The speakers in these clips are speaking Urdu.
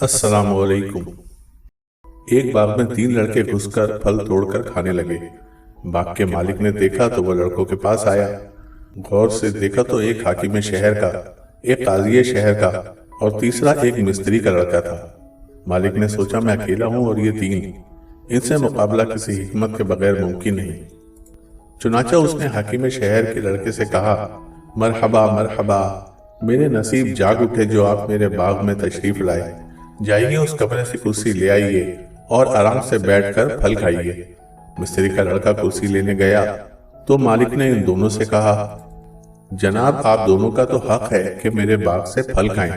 السلام علیکم۔ ایک باغ میں تین لڑکے گھس کر پھل توڑ کر کھانے لگے۔ باغ کے مالک نے دیکھا تو وہ لڑکوں کے پاس آیا۔ غور سے دیکھا تو ایک حاکم شہر کا، ایک قاضی شہر کا اور تیسرا ایک مستری کا لڑکا تھا۔ مالک نے سوچا میں اکیلا ہوں اور یہ تین، ان سے مقابلہ کسی حکمت کے بغیر ممکن نہیں۔ چنانچہ اس نے حاکم شہر کے لڑکے سے کہا، مرحبا مرحبا، میرے نصیب جاگ اٹھے جو آپ میرے باغ میں تشریف لائے۔ جائیے اس کمرے سے کرسی لے آئیے اور آرام سے بیٹھ کر پھل کھائیے۔ مستری کا لڑکا کرسی لینے گیا تو مالک نے ان دونوں سے کہا، جناب آپ دونوں کا تو حق ہے کہ میرے باغ سے پھل کھائیں،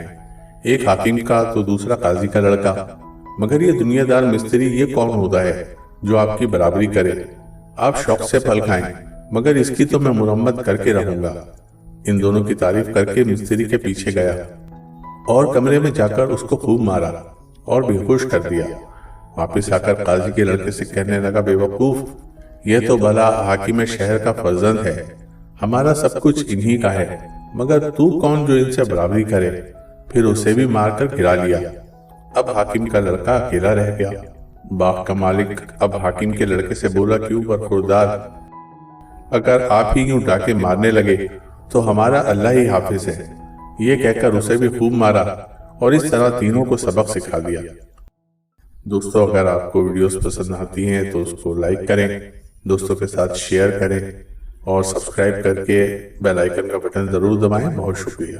ایک حاکم کا تو دوسرا قاضی کا لڑکا، مگر یہ دنیا دار مستری یہ کون ہوتا ہے جو آپ کی برابری کرے؟ آپ شوق سے پھل کھائیں، مگر اس کی تو میں مرمت کر کے رہوں گا۔ ان دونوں کی تعریف کر کے مستری کے پیچھے گیا اور کمرے میں جا کر اس کو خوب مارا اور بے ہوش کر دیا۔ واپس آ کر قاضی کے لڑکے سے کہنے لگا، بے وقوف، یہ تو بھلا حاکم شہر کا فرزند ہے، ہمارا سب کچھ انہی کا ہے، مگر تو کون جو ان سے برابری کرے؟ پھر اسے بھی مار کر گرا لیا۔ اب حاکم کا لڑکا اکیلا رہ گیا۔ باغ کا مالک اب حاکم کے لڑکے سے بولا، کیوں برخوردار، اگر آپ ہی یوں ڈاکے مارنے لگے تو ہمارا اللہ ہی حافظ ہے۔ یہ کہہ کر اسے بھی خوب مارا اور اس طرح تینوں کو سبق سکھا دیا۔ دوستو، اگر آپ کو ویڈیوز پسند آتی ہیں تو اس کو لائک کریں، دوستوں کے ساتھ شیئر کریں اور سبسکرائب کر کے بیل آئیکن کا بٹن ضرور دبائیں۔ بہت شکریہ۔